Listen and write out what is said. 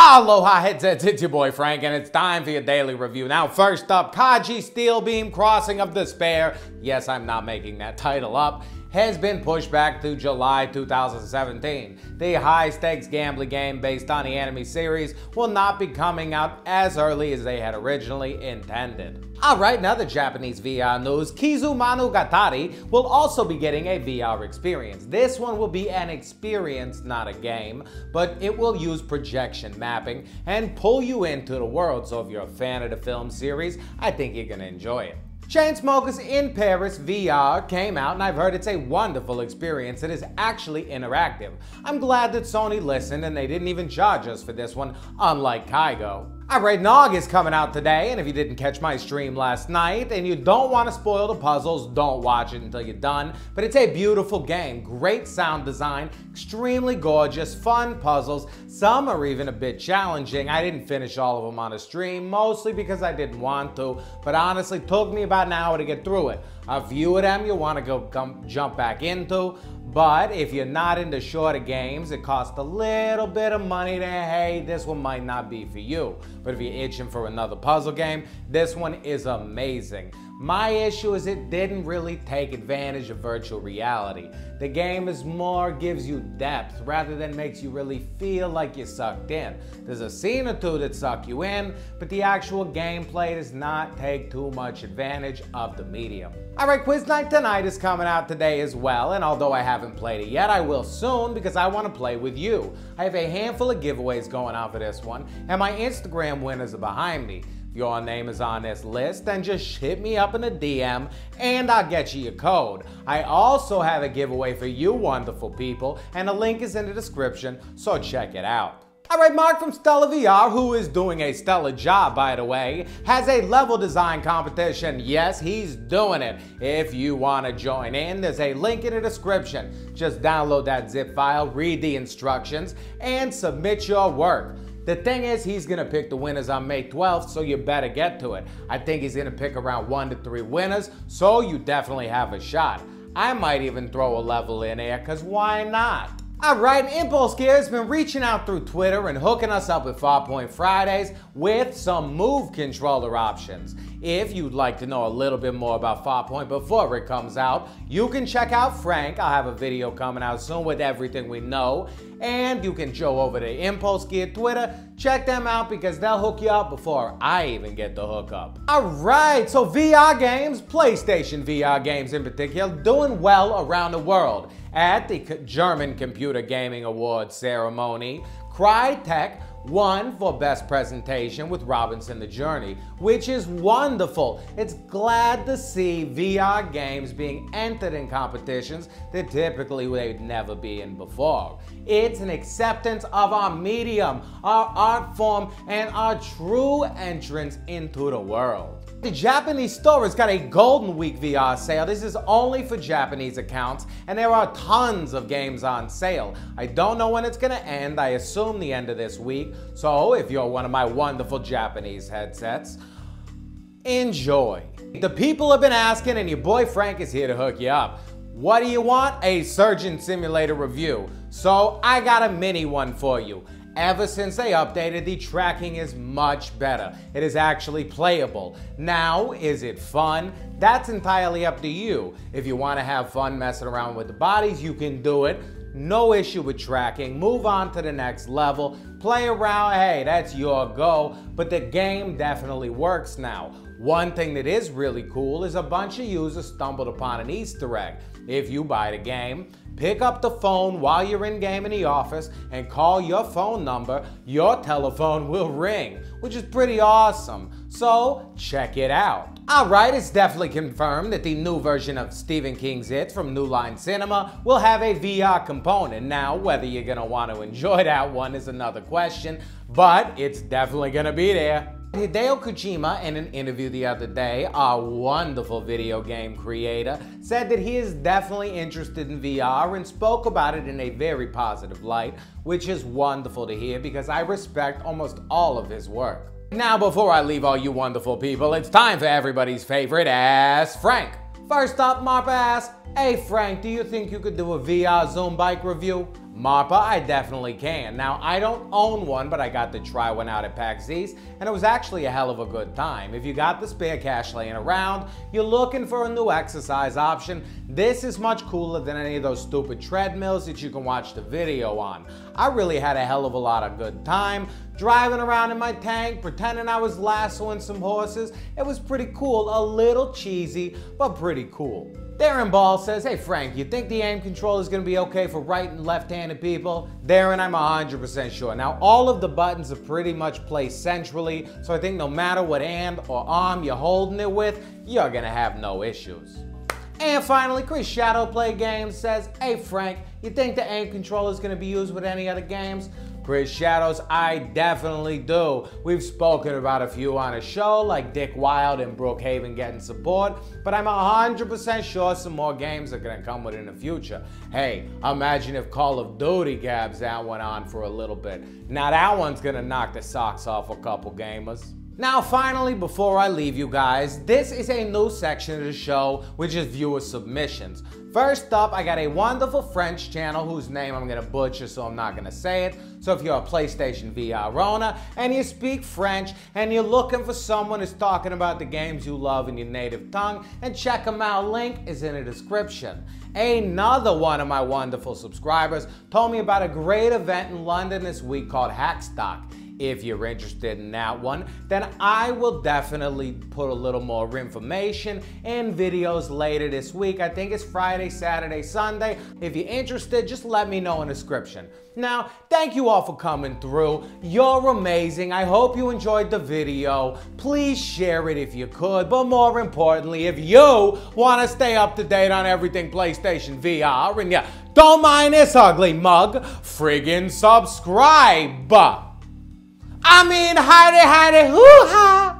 Aloha Headsets, it's your boy Frank, and it's time for your daily review. Now, first up, Kaji Steel Beam Crossing of Despair. Yes, I'm not making that title up. Has been pushed back to July 2017. The high-stakes gambling game based on the anime series will not be coming out as early as they had originally intended. Alright, now the Japanese VR news, Kizumonogatari will also be getting a VR experience. This one will be an experience, not a game, but it will use projection mapping and pull you into the world, so if you're a fan of the film series, I think you're gonna enjoy it. Chainsmokers Paris VR came out, and I've heard it's a wonderful experience. It is actually interactive. I'm glad that Sony listened and they didn't even charge us for this one, unlike Kygo. Alright, Gnog is coming out today, and if you didn't catch my stream last night and you don't want to spoil the puzzles, don't watch it until you're done. But it's a beautiful game, great sound design, extremely gorgeous, fun puzzles. Some are even a bit challenging. I didn't finish all of them on a stream, mostly because I didn't want to, but honestly, it took me about an hour to get through it. A few of them you'll want to jump back into, but if you're not into shorter games, it costs a little bit of money, then hey, this one might not be for you. But if you're itching for another puzzle game, this one is amazing. My issue is it didn't really take advantage of virtual reality. The game is more gives you depth rather than makes you really feel like you're sucked in. There's a scene or two that suck you in, but the actual gameplay does not take too much advantage of the medium. Alright, Quiz Night Tonight is coming out today as well, and although I haven't played it yet, I will soon because I want to play with you. I have a handful of giveaways going on for this one, and my Instagram winners are behind me. If your name is on this list, then just hit me up in a DM and I'll get you your code. I also have a giveaway for you wonderful people, and the link is in the description, so check it out. Alright, Mark from Stellar VR, who is doing a stellar job by the way, has a level design competition. Yes, he's doing it. If you want to join in, there's a link in the description. Just download that zip file, read the instructions, and submit your work. The thing is, he's gonna pick the winners on May 12th, so you better get to it. I think he's gonna pick around 1 to 3 winners, so you definitely have a shot. I might even throw a level in there, cause why not? Alright, Impulse Gear has been reaching out through Twitter and hooking us up with Farpoint Fridays with some move controller options. If you'd like to know a little bit more about Farpoint before it comes out, you can check out Frank. I'll have a video coming out soon with everything we know. And you can go over to Impulse Gear Twitter, check them out because they'll hook you up before I even get the hookup. Alright, so VR games, PlayStation VR games in particular, doing well around the world. At the German Computer Gaming Awards ceremony, Crytek won for Best Presentation with Robinson the Journey, which is wonderful. It's glad to see VR games being entered in competitions that typically they'd never be in before. It's an acceptance of our medium, our art form, and our true entrance into the world. The Japanese store has got a Golden Week VR sale. This is only for Japanese accounts, and there are tons of games on sale. I don't know when it's gonna end. I assume the end of this week. So if you're one of my wonderful Japanese headsets, enjoy. The people have been asking, and your boy Frank is here to hook you up. What do you want? A Surgeon Simulator review. So I got a mini one for you. Ever since they updated, the tracking is much better. It is actually playable. Now, is it fun? That's entirely up to you. If you want to have fun messing around with the bodies, you can do it. No issue with tracking. Move on to the next level. Play around, hey, that's your go. But the game definitely works now. One thing that is really cool is a bunch of users stumbled upon an Easter egg. If you buy the game, pick up the phone while you're in game in the office and call your phone number, your telephone will ring, which is pretty awesome. So check it out. Alright, it's definitely confirmed that the new version of Stephen King's hits from New Line Cinema will have a VR component. Now, whether you're gonna want to enjoy that one is another question, but it's definitely gonna be there. Hideo Kojima, in an interview the other day, our wonderful video game creator, said that he is definitely interested in VR and spoke about it in a very positive light, which is wonderful to hear because I respect almost all of his work. Now, before I leave all you wonderful people, it's time for everybody's favorite Ask Frank. First up, Marp asks, Hey Frank, do you think you could do a VR Zoom bike review? Marpa, I definitely can. Now, I don't own one, but I got to try one out at PAX East, and it was actually a hell of a good time. If you got the spare cash laying around, you're looking for a new exercise option, this is much cooler than any of those stupid treadmills that you can watch the video on. I really had a hell of a lot of good time, driving around in my tank, pretending I was lassoing some horses. It was pretty cool, a little cheesy, but pretty cool. Darren Ball says, hey Frank, you think the aim control is going to be okay for right and left-handed people? Darren, I'm 100% sure. Now, all of the buttons are pretty much placed centrally, so I think no matter what hand or arm you're holding it with, you're going to have no issues. And finally, Chris Shadowplay Games says, hey Frank, you think the aim controller is going to be used with any other games? Chris Shadows, I definitely do. We've spoken about a few on a show, like Dick Wild and Brookhaven getting support, but I'm 100% sure some more games are gonna come with in the future. Hey, imagine if Call of Duty gabs that one on for a little bit. Now that one's gonna knock the socks off a couple gamers. Now finally, before I leave you guys, this is a new section of the show, which is viewer submissions. First up, I got a wonderful French channel whose name I'm gonna butcher, so I'm not gonna say it. So if you're a PlayStation VR owner and you speak French and you're looking for someone who's talking about the games you love in your native tongue, and check them out, link is in the description. Another one of my wonderful subscribers told me about a great event in London this week called Hackstock. If you're interested in that one, then I will definitely put a little more information in videos later this week. I think it's Friday, Saturday, Sunday. If you're interested, just let me know in the description. Now, thank you all for coming through. You're amazing. I hope you enjoyed the video. Please share it if you could, but more importantly, if you want to stay up to date on everything PlayStation VR and you don't mind this ugly mug, friggin' subscribe. I mean, hidey, hoo-ha!